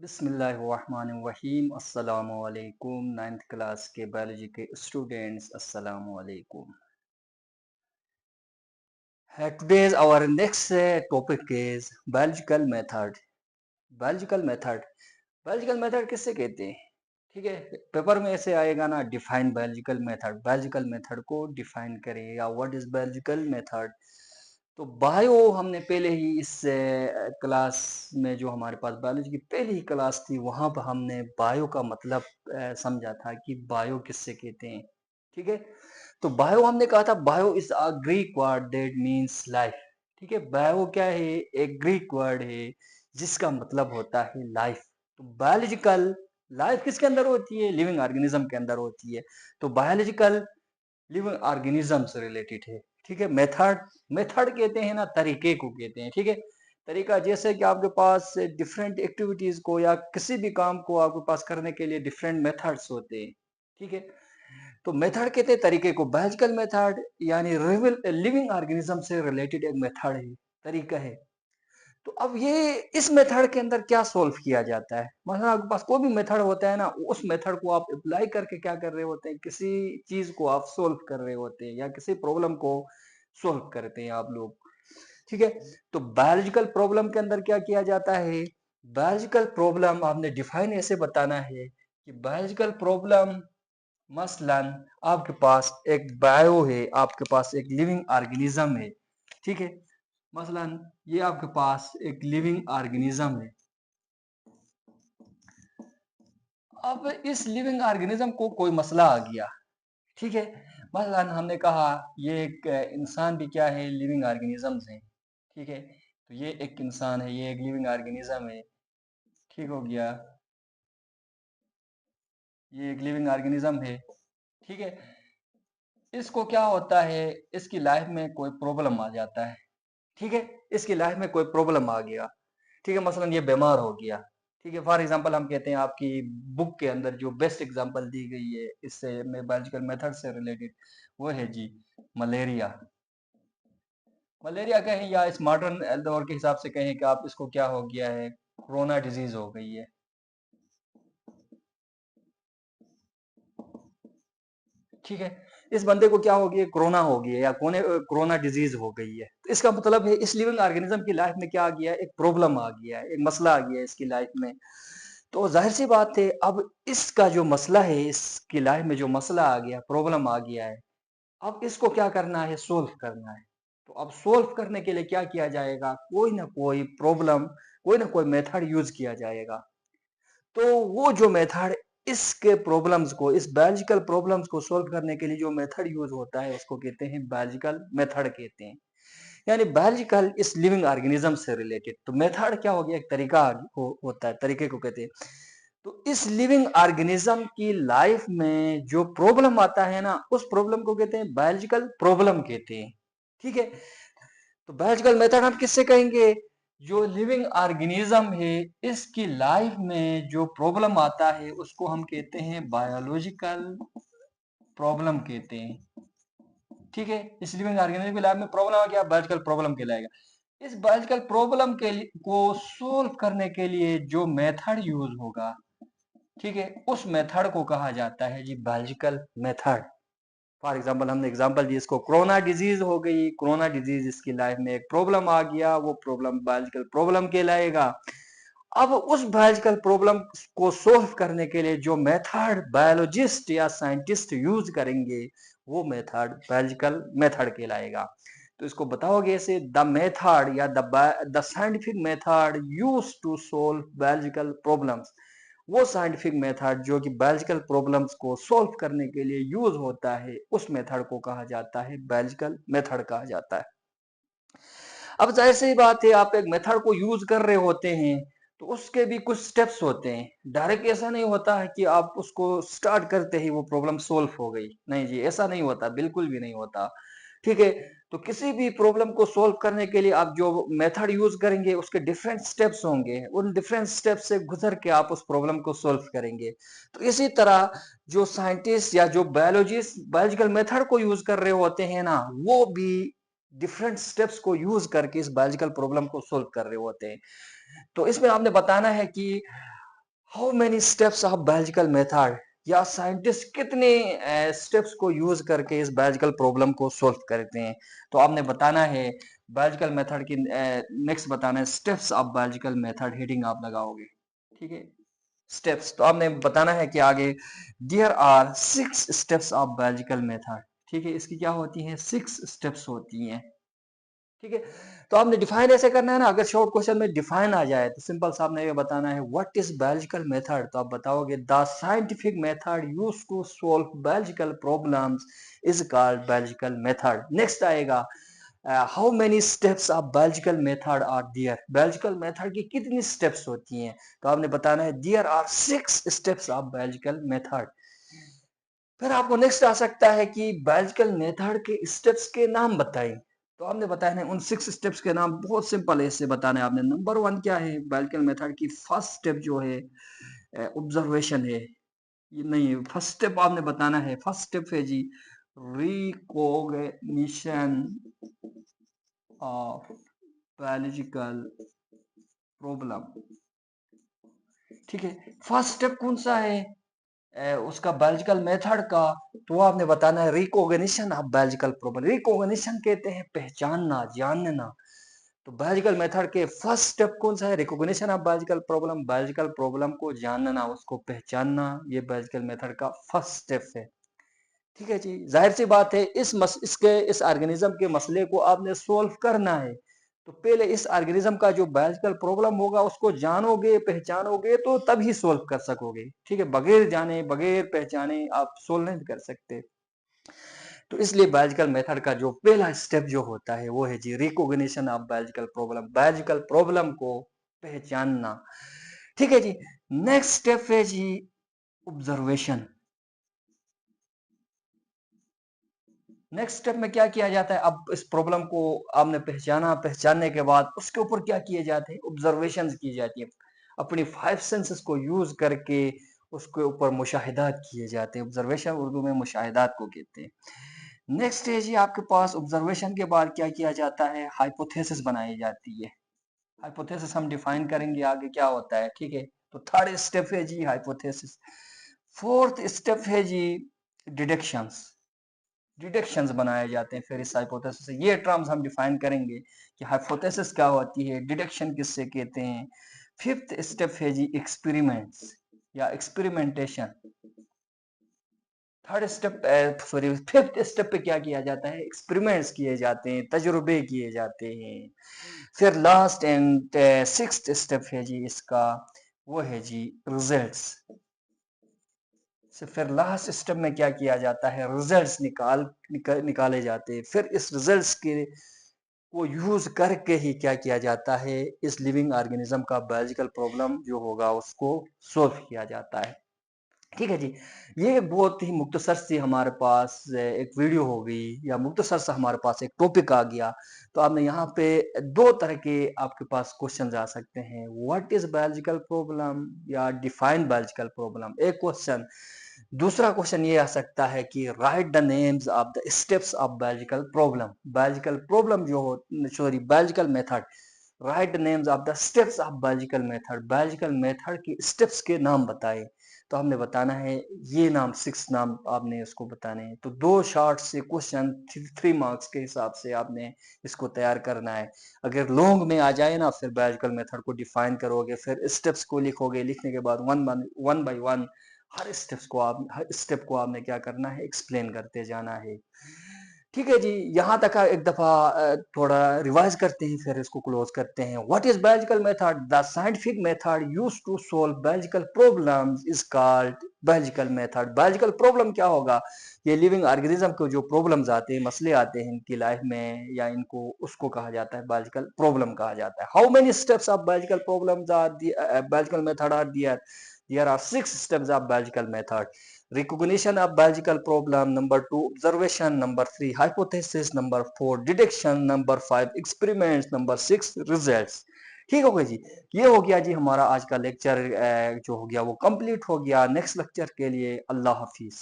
बिस्मिल्लाहिर्रहमानिर्रहीम अस्सलामुअलैकुम। 9th class के बायोलॉजी के स्टूडेंट्स अस्सलामुअलैकुम। Today's our next topic is biological method. Biological method biological method किससे कहते हैं? ठीक है, पेपर में ऐसे आएगा ना, डिफाइन बायोलॉजिकल मेथड को डिफाइन करें या व्हाट इज बायोलॉजिकल मेथड। तो बायो हमने पहले ही इस क्लास में, जो हमारे पास बायोलॉजी की पहली ही क्लास थी, वहां पर हमने बायो का मतलब समझा था कि बायो किससे कहते हैं। ठीक है, तो बायो हमने कहा था bio is a Greek word that means life. ठीक है, बायो क्या है? एक ग्रीक वर्ड है जिसका मतलब होता है लाइफ। तो बायोलॉजिकल लाइफ किसके अंदर होती है? लिविंग ऑर्गेनिज्म के अंदर होती है। तो बायोलॉजिकल लिविंग ऑर्गेनिज्म से रिलेटेड है। ठीक है, मेथड मेथड कहते हैं ना, तरीके को कहते हैं। ठीक है, तरीका जैसे कि आपके पास डिफरेंट एक्टिविटीज को या किसी भी काम को आपके पास करने के लिए डिफरेंट मेथड्स होते हैं। ठीक है, तो मेथड कहते हैं तरीके को। बायोलॉजिकल मेथड यानी लिविंग ऑर्गेनिज्म से रिलेटेड एक मेथड है, तरीका है। तो अब ये इस मेथड के अंदर क्या सोल्व किया जाता है? मतलब आपके पास कोई भी मेथड होता है ना, उस मेथड को आप अप्लाई करके क्या कर रहे होते हैं? किसी चीज को आप सोल्व कर रहे होते हैं या किसी प्रॉब्लम को सोल्व करते हैं आप लोग। ठीक है, तो बायोलॉजिकल प्रॉब्लम के अंदर क्या किया जाता है? बायोलॉजिकल प्रॉब्लम आपने डिफाइन ऐसे बताना है कि बायोलॉजिकल प्रॉब्लम मसलन आपके पास एक बायो है, आपके पास एक लिविंग ऑर्गेनिज्म है। ठीक है, मसलन ये आपके पास एक लिविंग ऑर्गेनिज्म है। अब इस लिविंग ऑर्गेनिज्म को कोई मसला आ गया। ठीक है, मसलन हमने कहा ये एक इंसान भी क्या है? लिविंग ऑर्गेनिजम्स है। ठीक है, तो ये एक इंसान है, ये एक लिविंग ऑर्गेनिज्म है। ठीक हो गया, ये एक लिविंग ऑर्गेनिज्म है। ठीक है, इसको क्या होता है? इसकी लाइफ में कोई प्रॉब्लम आ जाता है। ठीक है, इसकी लाइफ में कोई प्रॉब्लम आ गया। ठीक है, मसलन ये बीमार हो गया। ठीक है, फॉर एग्जांपल हम कहते हैं, आपकी बुक के अंदर जो बेस्ट एग्जांपल दी गई है इससे में बायोलॉजिकल मेथड से रिलेटेड, वो है जी मलेरिया। मलेरिया कहें या इस मॉडर्न दौर के हिसाब से कहें कि आप इसको क्या हो गया है? कोरोना डिजीज हो गई है। ठीक है, इस बंदे को क्या हो गया? कोरोना हो गया या कोरोना डिजीज हो गई है। तो इसका मतलब है इस लिविंग ऑर्गेनिज्म की लाइफ में क्या आ गया? एक प्रॉब्लम आ गया है, एक मसला आ गया है इसकी लाइफ में। तो जाहिर सी बात है, अब इसका जो मसला है, इसकी लाइफ में जो मसला आ गया, प्रॉब्लम आ गया है, अब इसको क्या करना है? सोल्व करना है। तो अब सोल्व करने के लिए क्या किया जाएगा? कोई ना कोई प्रॉब्लम, कोई ना कोई मेथड यूज किया जाएगा। तो वो जो मेथड इसके प्रॉब्लम्स को, इस बायोलॉजिकल प्रॉब्लम्स को सोल्व करने के लिए जो मेथड यूज होता है, उसको कहते हैं बायोलॉजिकल मेथड कहते हैं। यानी बायोलॉजिकल इस लिविंग ऑर्गेनिज्म से रिलेटेड। तो मेथड क्या हो गया? एक तरीका होता है, तरीके को कहते हैं। तो इस लिविंग ऑर्गेनिज्म की लाइफ में जो प्रॉब्लम आता है ना, उस प्रॉब्लम को कहते हैं बायोलॉजिकल प्रॉब्लम कहते हैं। ठीक है, तो बायोलॉजिकल मेथड हम किससे कहेंगे? जो लिविंग ऑर्गेनिज्म है, इसकी लाइफ में जो प्रॉब्लम आता है उसको हम कहते हैं बायोलॉजिकल प्रॉब्लम कहते हैं। ठीक है, इस लिविंग ऑर्गेनिज्म की लाइफ में प्रॉब्लम आ गया, बायोलॉजिकल प्रॉब्लम कहलाएगा। इस बायोलॉजिकल प्रॉब्लम के लिए को सोल्व करने के लिए जो मेथड यूज होगा, ठीक है, उस मेथड को कहा जाता है जी बायोलॉजिकल मेथड। फॉर एग्जाम्पल हमने एग्जाम्पल दी, इसको कोरोना डिजीज हो गई। कोरोना डिजीज इसकी लाइफ में एक प्रॉब्लम आ गया, वो प्रॉब्लम बायोलॉजिकल प्रॉब्लम कहलाएगा। अब उस बायोलॉजिकल प्रॉब्लम को सोल्व करने के लिए जो मेथड बायोलॉजिस्ट या साइंटिस्ट यूज करेंगे, वो मेथड बायोलॉजिकल मेथड कहलाएगा। तो इसको बताओगे ऐसे, द मेथड या the scientific method use to solve biological problems. वो साइंटिफिक मेथड जो कि बायोलॉजिकल प्रॉब्लम्स को सोल्व करने के लिए यूज होता है, उस मेथड को कहा जाता है बायोलॉजिकल मेथड कहा जाता है। अब जाहिर सी बात है, आप एक मेथड को यूज कर रहे होते हैं तो उसके भी कुछ स्टेप्स होते हैं। डायरेक्ट ऐसा नहीं होता है कि आप उसको स्टार्ट करते ही वो प्रॉब्लम सोल्व हो गई। नहीं जी, ऐसा नहीं होता, बिल्कुल भी नहीं होता। ठीक है, तो किसी भी प्रॉब्लम को सोल्व करने के लिए आप जो मेथड यूज करेंगे, उसके डिफरेंट स्टेप्स होंगे। उन डिफरेंट स्टेप्स से गुजर के आप उस प्रॉब्लम को सोल्व करेंगे। तो इसी तरह जो साइंटिस्ट या जो बायोलॉजिस्ट बायोलॉजिकल मेथड को यूज कर रहे होते हैं ना, वो भी डिफरेंट स्टेप्स को यूज करके इस बायोलॉजिकल प्रॉब्लम को सोल्व कर रहे होते हैं। तो इसमें आपने बताना है कि how many steps of biological method, या साइंटिस्ट कितने स्टेप्स को यूज करके इस बायोलॉजिकल प्रॉब्लम को सॉल्व करते हैं। तो आपने बताना है बायोलॉजिकल मेथड की, नेक्स्ट बताना है steps of biological method, heading आप लगाओगे, ठीक है। स्टेप्स तो आपने बताना है कि आगे there are 6 steps of biological method, ठीक है। इसकी क्या होती है, 6 स्टेप्स होती हैं, ठीक है। तो आपने डिफाइन ऐसे करना है ना, अगर शॉर्ट क्वेश्चन में डिफाइन आ जाए तो सिंपल सा आपने ये बताना है व्हाट इज बायोलॉजिकल मेथड, तो आप बताओगे the scientific method used to solve biological problems is called biological method. Next आएगा how many steps of biological method are there, biological method की कितनी स्टेप्स होती हैं, तो आपने बताना है there are 6 steps of biological method. फिर आपको नेक्स्ट आ सकता है कि बायोलॉजिकल मेथड के स्टेप्स के नाम बताएं, तो आपने बताया है उन 6 स्टेप्स के नाम, बहुत सिंपल है, इससे बताना है आपने। नंबर 1 क्या है बायोलॉजिकल मेथड की, फर्स्ट स्टेप जो है ऑब्जर्वेशन है, ये नहीं, फर्स्ट स्टेप आपने बताना है, फर्स्ट स्टेप है जी रिकॉग्निशन ऑफ बायोलॉजिकल प्रॉब्लम, ठीक है। फर्स्ट स्टेप कौन सा है उसका बायोलॉजिकल मेथड का, तो आपने बताना है recognition of biological problem. Recognition कहते हैं पहचानना, जानना। तो बायोलॉजिकल मेथड के फर्स्ट स्टेप कौन सा है, recognition of biological problem, biological problem को जानना, उसको पहचानना, ये बायोलॉजिकल मेथड का फर्स्ट स्टेप है, ठीक है जी। जाहिर सी बात है इस ऑर्गेनिज्म के मसले को आपने सोल्व करना है, तो पहले इस ऑर्गेनिज्म का जो बायोलॉजिकल प्रॉब्लम होगा उसको जानोगे, पहचानोगे, तो तभी सोल्व कर सकोगे, ठीक है। बगैर जाने बगैर पहचाने आप सोल्व नहीं कर सकते। तो इसलिए बायोलॉजिकल मेथड का जो पहला स्टेप जो होता है वो है जी recognition of biological problem, biological problem को पहचानना, ठीक है जी। नेक्स्ट स्टेप है जी ऑब्जर्वेशन। नेक्स्ट स्टेप में क्या किया जाता है, अब इस प्रॉब्लम को आपने पहचाना, पहचानने के बाद उसके ऊपर क्या किए जाते हैं, ऑब्जर्वेशन की जाती है, अपनी 5 सेंसेस को यूज करके उसके ऊपर मुशाहिदात किए जाते हैं। ऑब्जर्वेशन उर्दू में मुशाहिदात को कहते हैं। नेक्स्ट है जी आपके पास ऑब्जर्वेशन के बाद क्या किया जाता है, हाइपोथेसिस बनाई जाती है। हाइपोथेसिस हम डिफाइन करेंगे आगे क्या होता है, ठीक है। तो थर्ड स्टेप है जी हाइपोथेसिस। फोर्थ स्टेप है जी डिडक्शंस, डिडक्शंस बनाए जाते हैं फिर इस हाइपोथेसिस से। ये टर्म्स हम डिफाइन करेंगे कि हाइपोथेसिस क्या होती है, डिडक्शन किससे कहते हैं। फिफ्थ स्टेप है जी एक्सपेरिमेंट्स या experimentation. Third step sorry fifth step पे क्या किया जाता है, एक्सपेरिमेंट्स किए जाते हैं, तजुर्बे किए जाते हैं। फिर लास्ट एंड सिक्स्थ स्टेप है जी इसका, वो है जी रिजल्ट्स। फिर लास्ट स्टेप में क्या किया जाता है, रिजल्ट्स निकाले जाते हैं। फिर इस रिजल्ट्स के को यूज करके ही क्या किया जाता है, इस लिविंग ऑर्गेनिज्म का बायोलॉजिकल प्रॉब्लम जो होगा उसको सोल्व किया जाता है, ठीक है जी। ये बहुत ही मुख्तसर सी हमारे पास एक वीडियो हो गई, या मुख्तसर सा हमारे पास एक टॉपिक आ गया। तो आपने यहाँ पे दो तरह के आपके पास क्वेश्चन आ सकते हैं, व्हाट इज बायोलॉजिकल प्रॉब्लम या डिफाइन बायोलॉजिकल प्रॉब्लम, एक क्वेश्चन। दूसरा क्वेश्चन ये आ सकता है कि right the names of the steps of biological problem, biological problem जो हो, sorry biological method, right the names of the steps of biological method, biological method के स्टेप्स के नाम बताए। तो हमने बताना है ये नाम, 6 नाम आपने इसको बताने हैं। तो दो शॉर्ट से क्वेश्चन 3 मार्क्स के हिसाब से आपने इसको तैयार करना है। अगर लॉन्ग में आ जाए ना, फिर बायोलॉजिकल मेथड को डिफाइन करोगे, फिर स्टेप्स को लिखोगे, लिखने के बाद one by one her step को आपने क्या करना है, एक्सप्लेन करते जाना है, ठीक है जी। यहाँ तक एक दफा थोड़ा रिवाइज करते हैं, फिर इसको क्लोज करते हैं। What is biological method, the scientific method used to solve biological problems is called biological method. Biological problem क्या होगा, ये लिविंग ऑर्गेनिज्म को जो प्रॉब्लम्स आते हैं, मसले आते हैं इनकी लाइफ में, या इनको उसको कहा जाता है बायोलॉजिकल प्रॉब्लम कहा जाता है। How many steps of biological problems are biological method are there are 6 steps of biological method. Recognition of biological problem, number 2 observation, number 3 hypothesis, number 4 deduction, number 5 experiments, number 6 results। ठीक हो गया जी। ये हो गया जी हमारा आज का लेक्चर जो हो गया वो कंप्लीट हो गया। नेक्स्ट लेक्चर के लिए अल्लाह हाफिज।